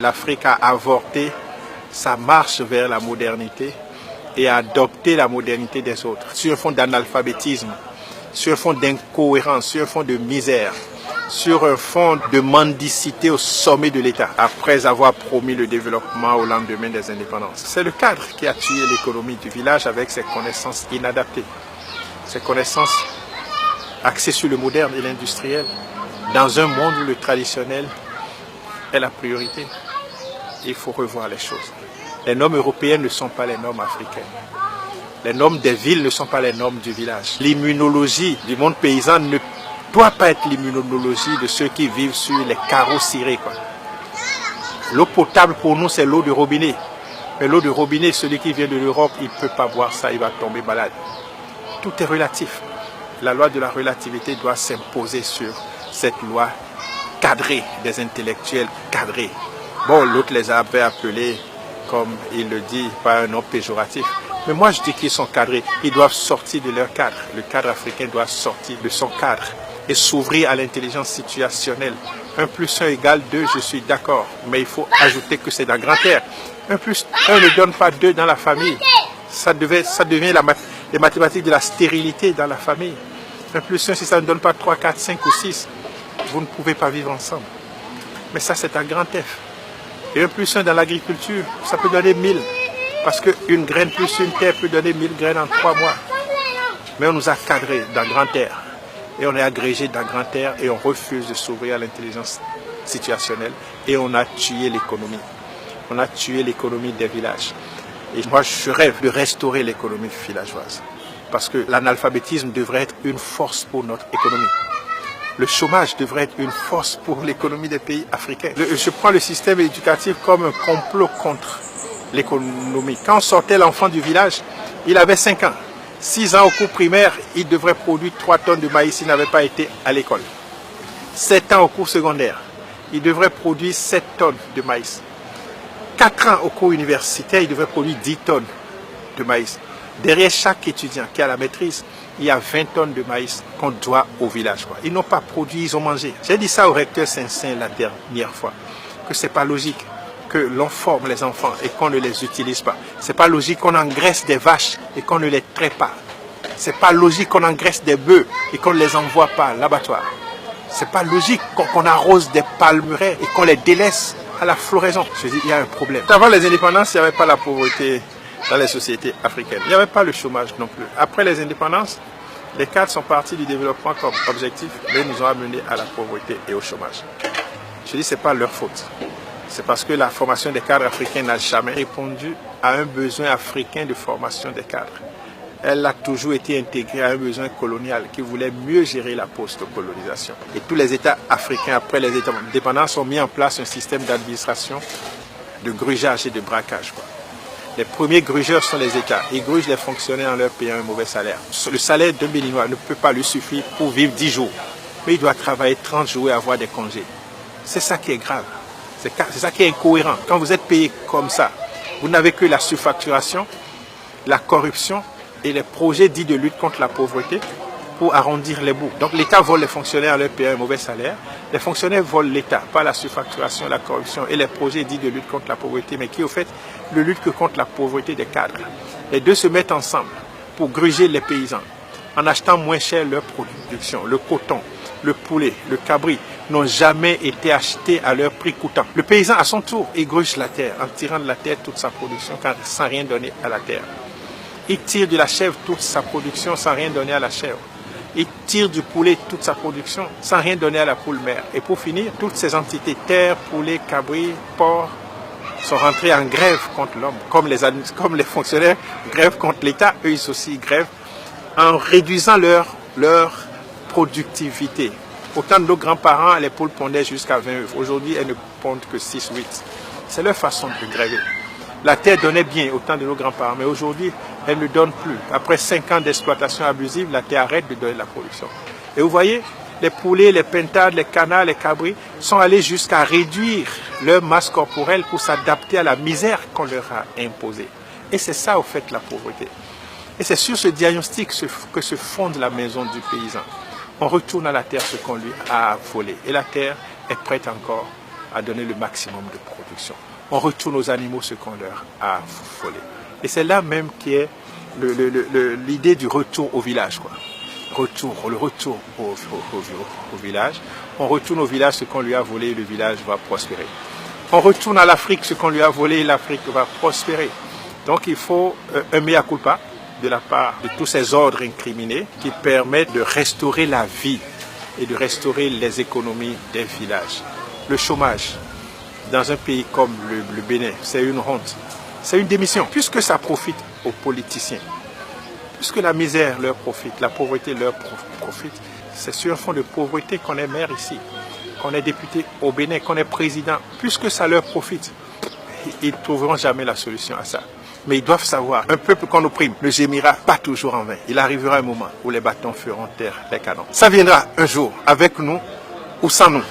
L'Afrique a avorté sa marche vers la modernité et a adopté la modernité des autres sur un fond d'analphabétisme, sur un fond d'incohérence, sur un fond de misère, sur un fond de mendicité au sommet de l'État, après avoir promis le développement au lendemain des indépendances. C'est le cadre qui a tué l'économie du village avec ses connaissances inadaptées, ses connaissances axées sur le moderne et l'industriel, dans un monde où le traditionnel est la priorité. Il faut revoir les choses. Les normes européennes ne sont pas les normes africaines. Les normes des villes ne sont pas les normes du village. L'immunologie du monde paysan ne doit pas être l'immunologie de ceux qui vivent sur les carreaux cirés, quoi. L'eau potable pour nous, c'est l'eau de robinet. Mais l'eau de robinet, celui qui vient de l'Europe, il ne peut pas boire ça, il va tomber malade. Tout est relatif. La loi de la relativité doit s'imposer sur cette loi cadrée, des intellectuels cadrés. Bon, l'autre les avait appelés, comme il le dit, par un nom péjoratif. Mais moi, je dis qu'ils sont cadrés. Ils doivent sortir de leur cadre. Le cadre africain doit sortir de son cadre et s'ouvrir à l'intelligence situationnelle. 1 plus 1 égale 2, je suis d'accord. Mais il faut ajouter que c'est dans grand air. 1 plus 1 ne donne pas 2 dans la famille. Ça devient les mathématiques de la stérilité dans la famille. 1 plus 1, si ça ne donne pas 3, 4, 5 ou 6, vous ne pouvez pas vivre ensemble. Mais ça, c'est un grand F. Et 1 plus 1 dans l'agriculture, ça peut donner 1000. Parce qu'une graine plus une terre peut donner 1000 graines en 3 mois. Mais on nous a cadrés dans grand air. Et on est agrégé dans grand air et on refuse de s'ouvrir à l'intelligence situationnelle. Et on a tué l'économie. On a tué l'économie des villages. Et moi, je rêve de restaurer l'économie villageoise. Parce que l'analphabétisme devrait être une force pour notre économie. Le chômage devrait être une force pour l'économie des pays africains. Je prends le système éducatif comme un complot contre l'économie. Quand on sortait l'enfant du village, il avait 5 ans. 6 ans au cours primaire, il devrait produire 3 tonnes de maïs s'il n'avait pas été à l'école. 7 ans au cours secondaire, il devrait produire 7 tonnes de maïs. 4 ans au cours universitaire, il devrait produire 10 tonnes de maïs. Derrière chaque étudiant qui a la maîtrise, il y a 20 tonnes de maïs qu'on doit au village. Ils n'ont pas produit, ils ont mangé. J'ai dit ça au recteur Saint-Saint la dernière fois, que ce n'est pas logique que l'on forme les enfants et qu'on ne les utilise pas. Ce n'est pas logique qu'on engraisse des vaches et qu'on ne les traite pas. Ce n'est pas logique qu'on engraisse des bœufs et qu'on ne les envoie pas à l'abattoir. Ce n'est pas logique qu'on arrose des palmeraies et qu'on les délaisse à la floraison. Je dis, il y a un problème. Avant les indépendances, il n'y avait pas la pauvreté dans les sociétés africaines. Il n'y avait pas le chômage non plus. Après les indépendances, les cadres sont partis du développement comme objectif, mais ils nous ont amenés à la pauvreté et au chômage. Je dis, ce n'est pas leur faute. C'est parce que la formation des cadres africains n'a jamais répondu à un besoin africain de formation des cadres. Elle a toujours été intégrée à un besoin colonial qui voulait mieux gérer la post-colonisation. Et tous les États africains, après les indépendances, ont mis en place un système d'administration, de grugeage et de braquage, quoi. Les premiers grugeurs sont les États. Ils grugent les fonctionnaires en leur payant un mauvais salaire. Le salaire d'un Béninois ne peut pas lui suffire pour vivre 10 jours. Mais il doit travailler 30 jours et avoir des congés. C'est ça qui est grave. C'est ça qui est incohérent. Quand vous êtes payé comme ça, vous n'avez que la surfacturation, la corruption et les projets dits de lutte contre la pauvreté pour arrondir les bouts. Donc l'État vole les fonctionnaires en leur payant un mauvais salaire. Les fonctionnaires volent l'État, pas la surfacturation, la corruption et les projets dits de lutte contre la pauvreté, mais qui au fait ne luttent que contre la pauvreté des cadres. Les deux se mettent ensemble pour gruger les paysans en achetant moins cher leur production. Le coton, le poulet, le cabri n'ont jamais été achetés à leur prix coûtant. Le paysan, à son tour, il gruge la terre en tirant de la terre toute sa production sans rien donner à la terre. Il tire de la chèvre toute sa production sans rien donner à la chèvre. Il tire du poulet toute sa production sans rien donner à la poule mère. Et pour finir, toutes ces entités, terre, poulet, cabri, porc, sont rentrés en grève contre l'homme. Comme les fonctionnaires grèvent contre l'État, eux ils aussi grèvent en réduisant leur productivité. Autant de nos grands-parents, les poules pondaient jusqu'à 20 œufs. Aujourd'hui, elles ne pondent que 6 ou 8. C'est leur façon de gréver. La terre donnait bien au temps de nos grands-parents, mais aujourd'hui, elle ne donne plus. Après 5 ans d'exploitation abusive, la terre arrête de donner la production. Et vous voyez, les poulets, les pintades, les canards, les cabris sont allés jusqu'à réduire leur masse corporelle pour s'adapter à la misère qu'on leur a imposée. Et c'est ça, au fait, la pauvreté. Et c'est sur ce diagnostic que se fonde la maison du paysan. On retourne à la terre ce qu'on lui a volé. Et la terre est prête encore à donner le maximum de production. On retourne aux animaux ce qu'on leur a volé. Et c'est là même qui est l'idée du retour au village, quoi. Le retour au village. On retourne au village ce qu'on lui a volé, le village va prospérer. On retourne à l'Afrique ce qu'on lui a volé, l'Afrique va prospérer. Donc il faut un mea culpa de la part de tous ces ordres incriminés qui permettent de restaurer la vie et de restaurer les économies des villages. Le chômage dans un pays comme le Bénin, c'est une honte. C'est une démission, puisque ça profite aux politiciens. Puisque la misère leur profite, la pauvreté leur profite, c'est sur un fond de pauvreté qu'on est maire ici, qu'on est député au Bénin, qu'on est président. Puisque ça leur profite, ils ne trouveront jamais la solution à ça. Mais ils doivent savoir, un peuple qu'on opprime ne gémira pas toujours en vain. Il arrivera un moment où les bâtons feront taire les canons. Ça viendra un jour, avec nous ou sans nous.